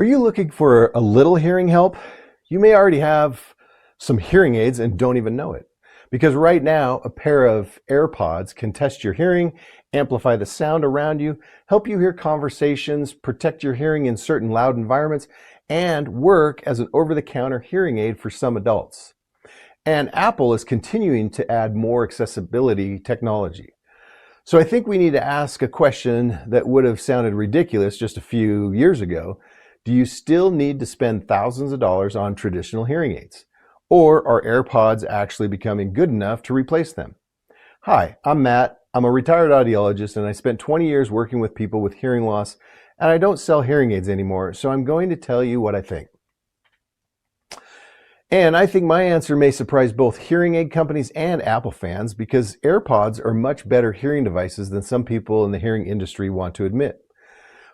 Are you looking for a little hearing help? You may already have some hearing aids and don't even know it. Because right now, a pair of AirPods can test your hearing, amplify the sound around you, help you hear conversations, protect your hearing in certain loud environments, and work as an over-the-counter hearing aid for some adults. And Apple is continuing to add more accessibility technology. So I think we need to ask a question that would have sounded ridiculous just a few years ago. Do you still need to spend thousands of dollars on traditional hearing aids? Or are AirPods actually becoming good enough to replace them? Hi, I'm Matt. I'm a retired audiologist and I spent 20 years working with people with hearing loss, and I don't sell hearing aids anymore, so I'm going to tell you what I think. And I think my answer may surprise both hearing aid companies and Apple fans, because AirPods are much better hearing devices than some people in the hearing industry want to admit.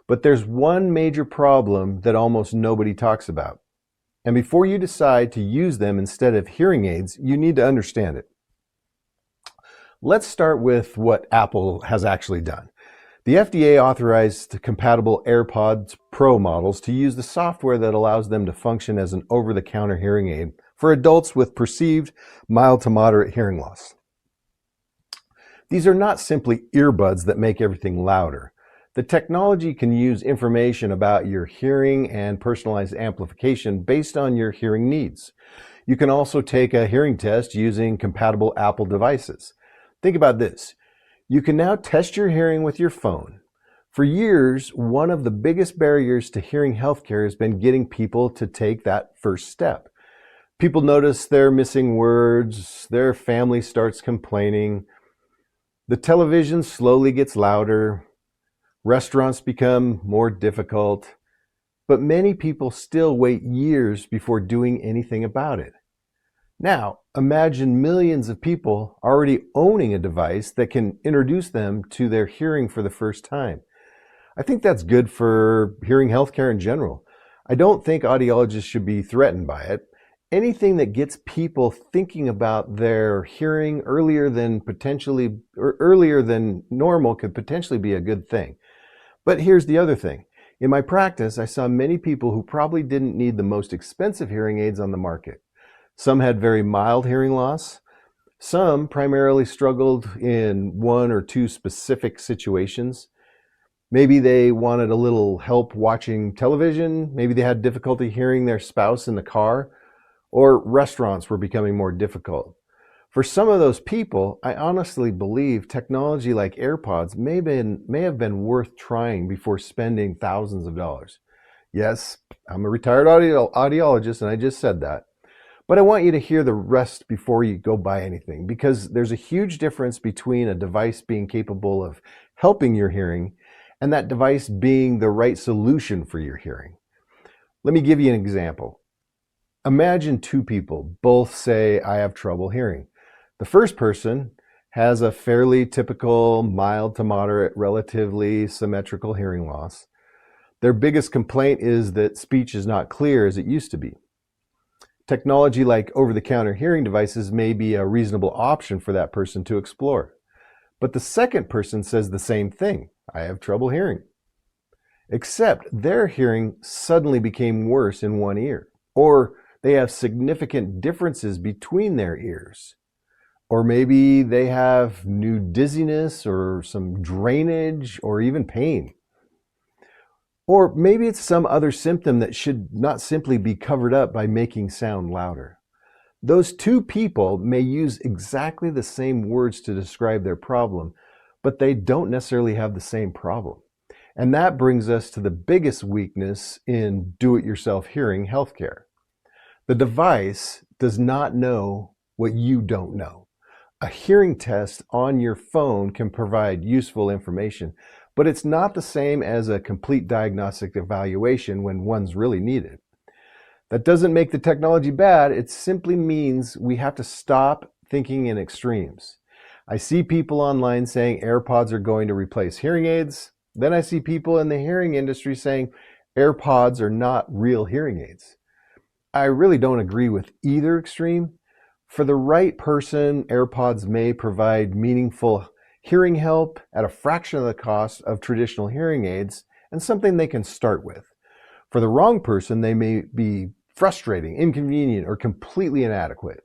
But there's one major problem that almost nobody talks about. And before you decide to use them instead of hearing aids, you need to understand it. Let's start with what Apple has actually done. The FDA authorized compatible AirPods Pro models to use the software that allows them to function as an over-the-counter hearing aid for adults with perceived mild to moderate hearing loss. These are not simply earbuds that make everything louder. The technology can use information about your hearing and personalized amplification based on your hearing needs. You can also take a hearing test using compatible Apple devices. Think about this. You can now test your hearing with your phone. For years, one of the biggest barriers to hearing healthcare has been getting people to take that first step. People notice they're missing words, their family starts complaining, the television slowly gets louder, restaurants become more difficult, but many people still wait years before doing anything about it. Now, imagine millions of people already owning a device that can introduce them to their hearing for the first time. I think that's good for hearing healthcare in general. I don't think audiologists should be threatened by it. Anything that gets people thinking about their hearing earlier than normal could potentially be a good thing. But here's the other thing. In my practice, I saw many people who probably didn't need the most expensive hearing aids on the market. Some had very mild hearing loss. Some primarily struggled in one or two specific situations. Maybe they wanted a little help watching television. Maybe they had difficulty hearing their spouse in the car, or restaurants were becoming more difficult. For some of those people, I honestly believe technology like AirPods may have been worth trying before spending thousands of dollars. Yes, I'm a retired audiologist and I just said that. But I want you to hear the rest before you go buy anything, because there's a huge difference between a device being capable of helping your hearing and that device being the right solution for your hearing. Let me give you an example. Imagine two people, both say, I have trouble hearing. The first person has a fairly typical mild to moderate, relatively symmetrical hearing loss. Their biggest complaint is that speech is not clear as it used to be. Technology like over-the-counter hearing devices may be a reasonable option for that person to explore. But the second person says the same thing. I have trouble hearing. Except their hearing suddenly became worse in one ear, or they have significant differences between their ears. Or maybe they have new dizziness or some drainage or even pain. Or maybe it's some other symptom that should not simply be covered up by making sound louder. Those two people may use exactly the same words to describe their problem, but they don't necessarily have the same problem. And that brings us to the biggest weakness in do-it-yourself hearing healthcare. The device does not know what you don't know. A hearing test on your phone can provide useful information, but it's not the same as a complete diagnostic evaluation when one's really needed. That doesn't make the technology bad. It simply means we have to stop thinking in extremes. I see people online saying AirPods are going to replace hearing aids. Then I see people in the hearing industry saying AirPods are not real hearing aids. I really don't agree with either extreme. For the right person, AirPods may provide meaningful hearing help at a fraction of the cost of traditional hearing aids, and something they can start with. For the wrong person, they may be frustrating, inconvenient, or completely inadequate.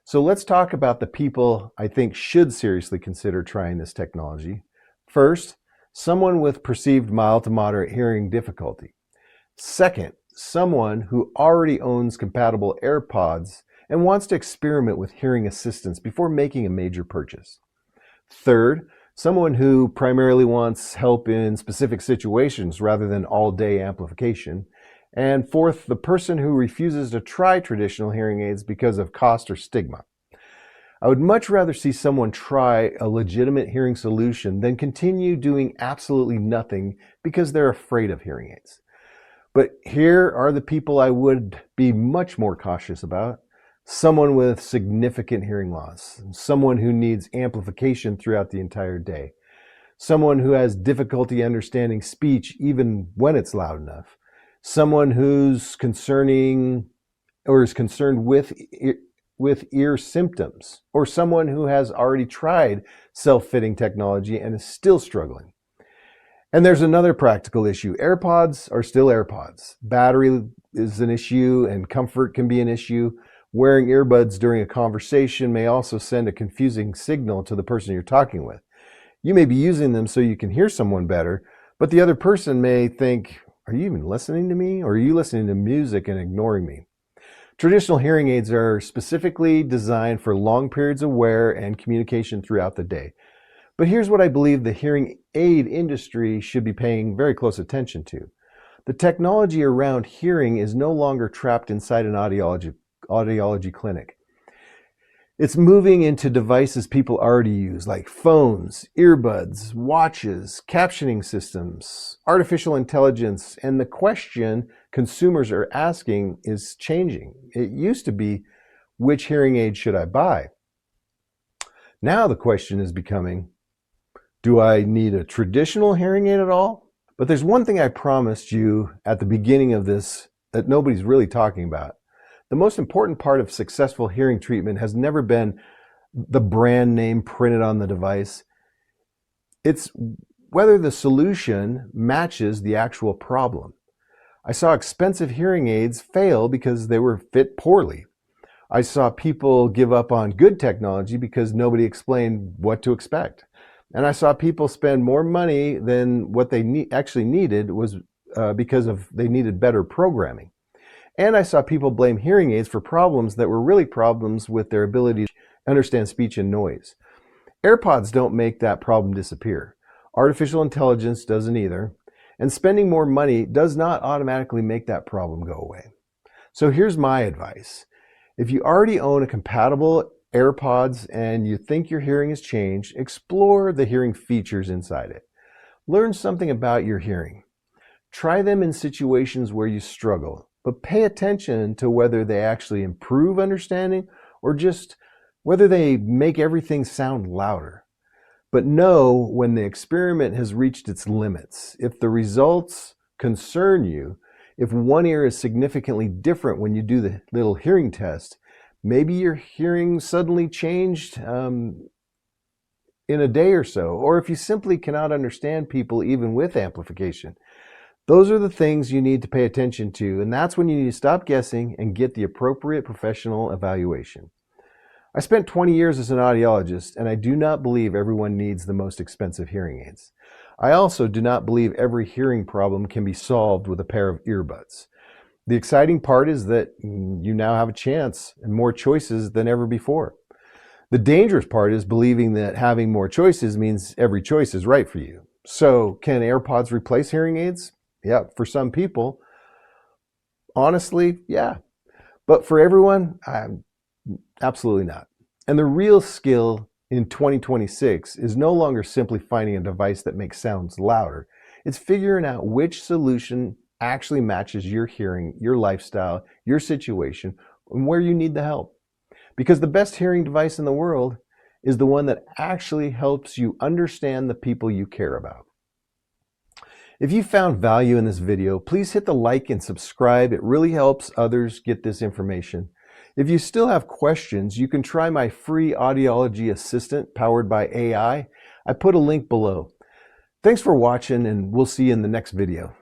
So let's talk about the people I think should seriously consider trying this technology. First, someone with perceived mild to moderate hearing difficulty. Second, someone who already owns compatible AirPods and wants to experiment with hearing assistance before making a major purchase. Third, someone who primarily wants help in specific situations rather than all-day amplification. And fourth, the person who refuses to try traditional hearing aids because of cost or stigma. I would much rather see someone try a legitimate hearing solution than continue doing absolutely nothing because they're afraid of hearing aids. But here are the people I would be much more cautious about. Someone with significant hearing loss, someone who needs amplification throughout the entire day, someone who has difficulty understanding speech even when it's loud enough, someone who's concerned with ear symptoms, or someone who has already tried self-fitting technology and is still struggling. And there's another practical issue. AirPods are still AirPods. Battery is an issue and comfort can be an issue. Wearing earbuds during a conversation may also send a confusing signal to the person you're talking with. You may be using them so you can hear someone better, but the other person may think, are you even listening to me? Or are you listening to music and ignoring me? Traditional hearing aids are specifically designed for long periods of wear and communication throughout the day. But here's what I believe the hearing aid industry should be paying very close attention to. The technology around hearing is no longer trapped inside an audiology clinic. It's moving into devices people already use, like phones, earbuds, watches, captioning systems, artificial intelligence, and the question consumers are asking is changing. It used to be, which hearing aid should I buy? Now the question is becoming, do I need a traditional hearing aid at all? But there's one thing I promised you at the beginning of this that nobody's really talking about. The most important part of successful hearing treatment has never been the brand name printed on the device. It's whether the solution matches the actual problem. I saw expensive hearing aids fail because they were fit poorly. I saw people give up on good technology because nobody explained what to expect. And I saw people spend more money than what they actually needed was because they needed better programming. And I saw people blame hearing aids for problems that were really problems with their ability to understand speech and noise. AirPods don't make that problem disappear. Artificial intelligence doesn't either. And spending more money does not automatically make that problem go away. So here's my advice. If you already own a compatible AirPods and you think your hearing has changed, explore the hearing features inside it. Learn something about your hearing. Try them in situations where you struggle, but pay attention to whether they actually improve understanding or just whether they make everything sound louder. But know when the experiment has reached its limits. If the results concern you, if one ear is significantly different when you do the little hearing test, maybe your hearing suddenly changed in a day or so, or if you simply cannot understand people even with amplification. Those are the things you need to pay attention to, and that's when you need to stop guessing and get the appropriate professional evaluation. I spent 20 years as an audiologist, and I do not believe everyone needs the most expensive hearing aids. I also do not believe every hearing problem can be solved with a pair of earbuds. The exciting part is that you now have a chance and more choices than ever before. The dangerous part is believing that having more choices means every choice is right for you. So, can AirPods replace hearing aids? Yeah, for some people. Honestly, yeah. But for everyone, absolutely not. And the real skill in 2026 is no longer simply finding a device that makes sounds louder. It's figuring out which solution actually matches your hearing, your lifestyle, your situation, and where you need the help. Because the best hearing device in the world is the one that actually helps you understand the people you care about. If you found value in this video, please hit the like and subscribe. It really helps others get this information. If you still have questions, you can try my free audiology assistant powered by AI. I put a link below. Thanks for watching, and we'll see you in the next video.